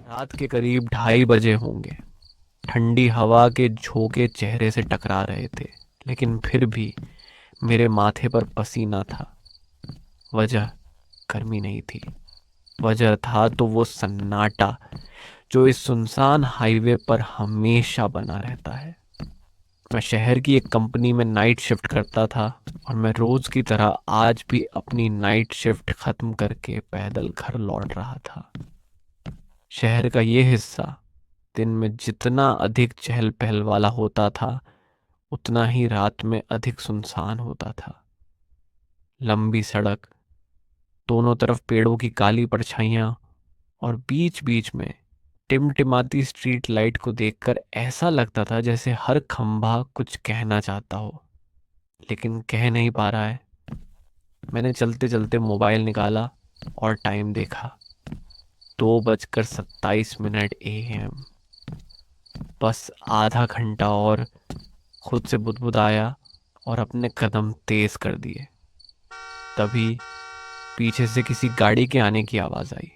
रात के करीब 2:30 बजे होंगे। ठंडी हवा के झोंके चेहरे से टकरा रहे थे, लेकिन फिर भी मेरे माथे पर पसीना था। वजह गर्मी नहीं थी, वजह था तो वो सन्नाटा जो इस सुनसान हाईवे पर हमेशा बना रहता है। मैं शहर की एक कंपनी में नाइट शिफ्ट करता था, और मैं रोज की तरह आज भी अपनी नाइट शिफ्ट खत्म करके पैदल घर लौट रहा था। शहर का ये हिस्सा दिन में जितना अधिक चहल पहल वाला होता था, उतना ही रात में अधिक सुनसान होता था। लंबी सड़क, दोनों तरफ पेड़ों की काली परछाइयां, और बीच बीच में टिमटिमाती स्ट्रीट लाइट को देखकर ऐसा लगता था जैसे हर खंभा कुछ कहना चाहता हो, लेकिन कह नहीं पा रहा है। मैंने चलते चलते मोबाइल निकाला और टाइम देखा। 2:27 AM। बस आधा घंटा और। खुद से बुदबुदाया और अपने कदम तेज कर दिए। तभी पीछे से किसी गाड़ी के आने की आवाज आई।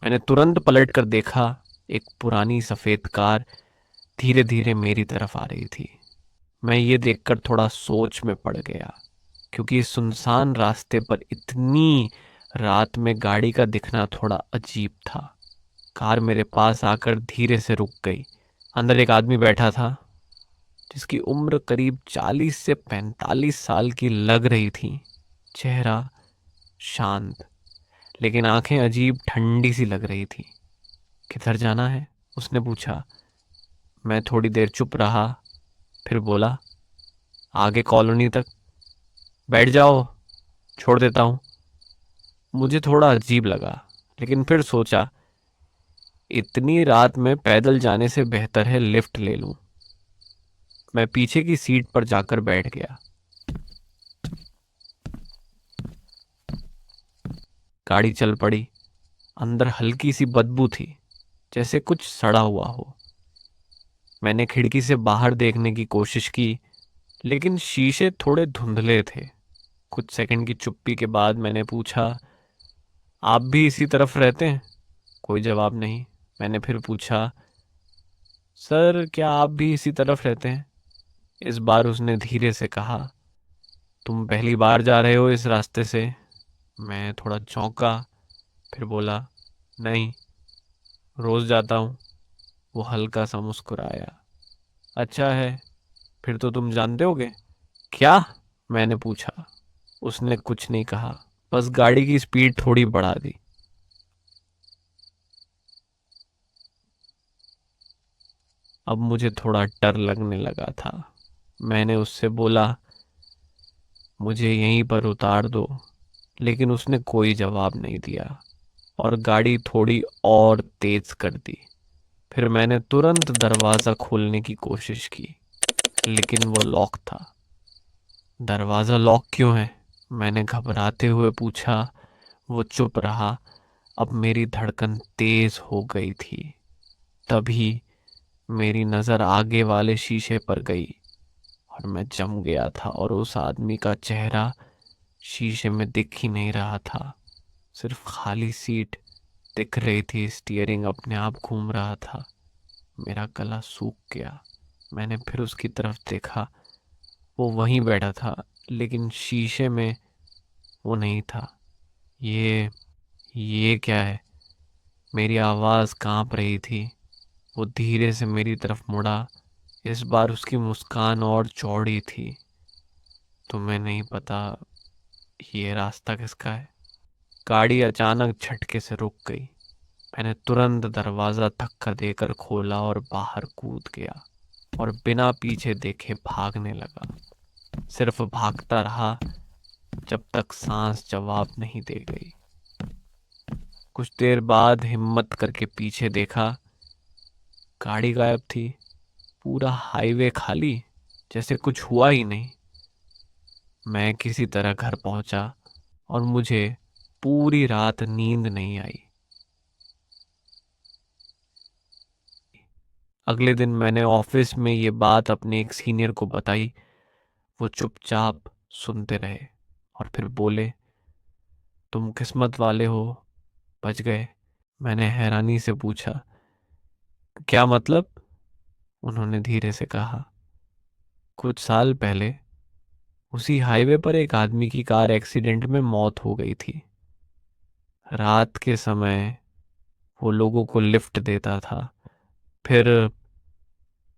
मैंने तुरंत पलट कर देखा। एक पुरानी सफेद कार धीरे धीरे मेरी तरफ आ रही थी। मैं ये देखकर थोड़ा सोच में पड़ गया, क्योंकि इस सुनसान रास्ते पर इतनी रात में गाड़ी का दिखना थोड़ा अजीब था। कार मेरे पास आकर धीरे से रुक गई। अंदर एक आदमी बैठा था, जिसकी उम्र करीब 40 से 45 साल की लग रही थी। चेहरा शांत, लेकिन आंखें अजीब ठंडी सी लग रही थी। किधर जाना है? उसने पूछा। मैं थोड़ी देर चुप रहा, फिर बोला, आगे कॉलोनी तक। बैठ जाओ, छोड़ देता हूँ। मुझे थोड़ा अजीब लगा, लेकिन फिर सोचा, इतनी रात में पैदल जाने से बेहतर है लिफ्ट ले लूं। मैं पीछे की सीट पर जाकर बैठ गया। गाड़ी चल पड़ी। अंदर हल्की सी बदबू थी, जैसे कुछ सड़ा हुआ हो। मैंने खिड़की से बाहर देखने की कोशिश की, लेकिन शीशे थोड़े धुंधले थे। कुछ सेकंड की चुप्पी के बाद मैंने पूछा, आप भी इसी तरफ रहते हैं? कोई जवाब नहीं। मैंने फिर पूछा, सर क्या आप भी इसी तरफ रहते हैं? इस बार उसने धीरे से कहा, तुम पहली बार जा रहे हो इस रास्ते से? मैं थोड़ा चौंका, फिर बोला, नहीं, रोज जाता हूँ। वो हल्का सा मुस्कुराया। अच्छा है, फिर तो तुम जानते होगे। क्या? मैंने पूछा। उसने कुछ नहीं कहा, बस गाड़ी की स्पीड थोड़ी बढ़ा दी। अब मुझे थोड़ा डर लगने लगा था। मैंने उससे बोला, मुझे यहीं पर उतार दो। लेकिन उसने कोई जवाब नहीं दिया, और गाड़ी थोड़ी और तेज कर दी। फिर मैंने तुरंत दरवाज़ा खोलने की कोशिश की, लेकिन वो लॉक था। दरवाज़ा लॉक क्यों है? मैंने घबराते हुए पूछा। वो चुप रहा। अब मेरी धड़कन तेज हो गई थी। तभी मेरी नज़र आगे वाले शीशे पर गई, और मैं जम गया था, और उस आदमी का चेहरा शीशे में दिख ही नहीं रहा था। सिर्फ खाली सीट दिख रही थी, स्टीयरिंग अपने आप घूम रहा था। मेरा गला सूख गया। मैंने फिर उसकी तरफ देखा। वो वहीं बैठा था, लेकिन शीशे में वो नहीं था। ये ये क्या है? मेरी आवाज़ कांप रही थी। वो धीरे से मेरी तरफ मुड़ा। इस बार उसकी मुस्कान और चौड़ी थी। तुम्हें नहीं पता ये रास्ता किसका है? गाड़ी अचानक झटके से रुक गई। मैंने तुरंत दरवाज़ा धक्का देकर खोला और बाहर कूद गया, और बिना पीछे देखे भागने लगा। सिर्फ भागता रहा, जब तक सांस जवाब नहीं दे गई। कुछ देर बाद हिम्मत करके पीछे देखा। गाड़ी गायब थी। पूरा हाईवे खाली, जैसे कुछ हुआ ही नहीं। मैं किसी तरह घर पहुंचा, और मुझे पूरी रात नींद नहीं आई। अगले दिन मैंने ऑफिस में ये बात अपने एक सीनियर को बताई। वो चुपचाप सुनते रहे, और फिर बोले, तुम किस्मत वाले हो, बच गए। मैंने हैरानी से पूछा, क्या मतलब? उन्होंने धीरे से कहा। कुछ साल पहले उसी हाईवे पर एक आदमी की कार एक्सीडेंट में मौत हो गई थी। रात के समय वो लोगों को लिफ्ट देता था। फिर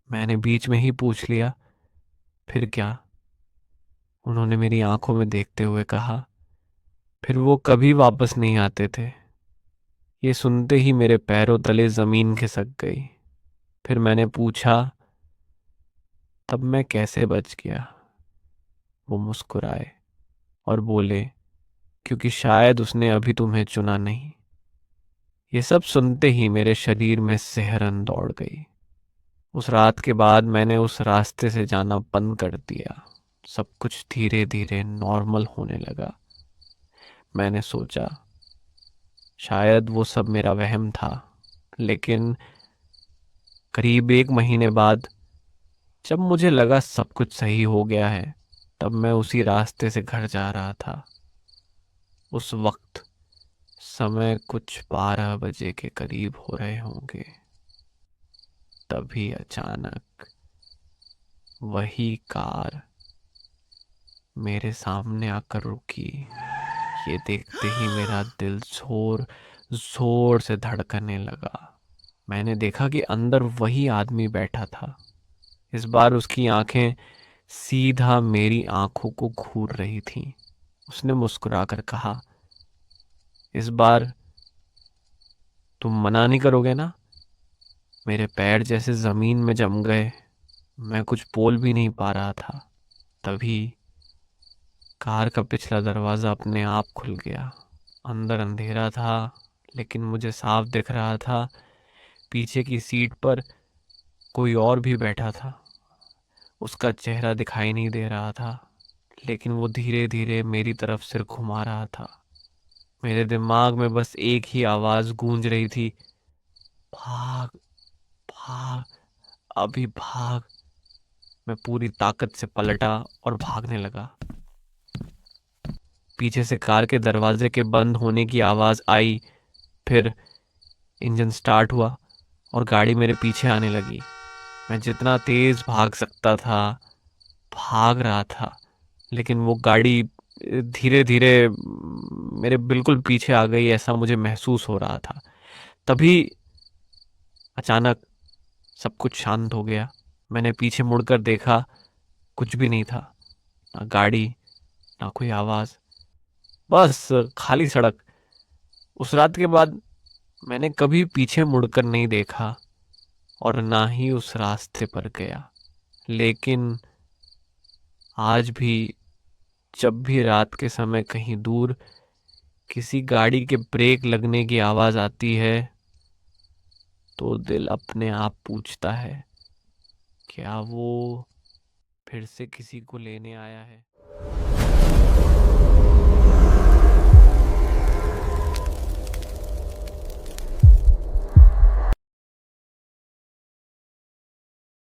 मैंने बीच में ही पूछ लिया, फिर क्या? उन्होंने मेरी आंखों में देखते हुए कहा, फिर वो कभी वापस नहीं आते थे। ये सुनते ही मेरे पैरों तले जमीन खिसक गई। फिर मैंने पूछा, तब मैं कैसे बच गया? वो मुस्कुराए और बोले, क्योंकि शायद उसने अभी तुम्हें चुना नहीं। ये सब सुनते ही मेरे शरीर में सिहरन दौड़ गई। उस रात के बाद मैंने उस रास्ते से जाना बंद कर दिया। सब कुछ धीरे धीरे नॉर्मल होने लगा। मैंने सोचा शायद वो सब मेरा वहम था, लेकिन करीब एक महीने बाद जब मुझे लगा सब कुछ सही हो गया है, तब मैं उसी रास्ते से घर जा रहा था। उस वक्त समय कुछ 12 बजे के करीब हो रहे होंगे। तभी अचानक वही कार मेरे सामने आकर रुकी। ये देखते ही मेरा दिल जोर जोर से धड़कने लगा। मैंने देखा कि अंदर वही आदमी बैठा था। इस बार उसकी आंखें सीधा मेरी आंखों को घूर रही थीं। उसने मुस्कुराकर कहा, इस बार तुम मना नहीं करोगे ना? मेरे पैर जैसे जमीन में जम गए। मैं कुछ बोल भी नहीं पा रहा था। तभी कार का पिछला दरवाजा अपने आप खुल गया। अंदर अंधेरा था, लेकिन मुझे साफ दिख रहा था पीछे की सीट पर कोई और भी बैठा था। उसका चेहरा दिखाई नहीं दे रहा था, लेकिन वो धीरे धीरे मेरी तरफ सिर घुमा रहा था। मेरे दिमाग में बस एक ही आवाज गूंज रही थी, भाग, भाग, अभी भाग। मैं पूरी ताकत से पलटा और भागने लगा। पीछे से कार के दरवाजे के बंद होने की आवाज आई। फिर इंजन स्टार्ट हुआ और गाड़ी मेरे पीछे आने लगी। मैं जितना तेज भाग सकता था भाग रहा था, लेकिन वो गाड़ी धीरे धीरे मेरे बिल्कुल पीछे आ गई, ऐसा मुझे महसूस हो रहा था। तभी अचानक सब कुछ शांत हो गया। मैंने पीछे मुड़कर देखा, कुछ भी नहीं था। ना गाड़ी, ना कोई आवाज, बस खाली सड़क। उस रात के बाद मैंने कभी पीछे मुड़कर नहीं देखा और ना ही उस रास्ते पर गया। लेकिन आज भी जब भी रात के समय कहीं दूर किसी गाड़ी के ब्रेक लगने की आवाज आती है, तो दिल अपने आप पूछता है, क्या वो फिर से किसी को लेने आया है?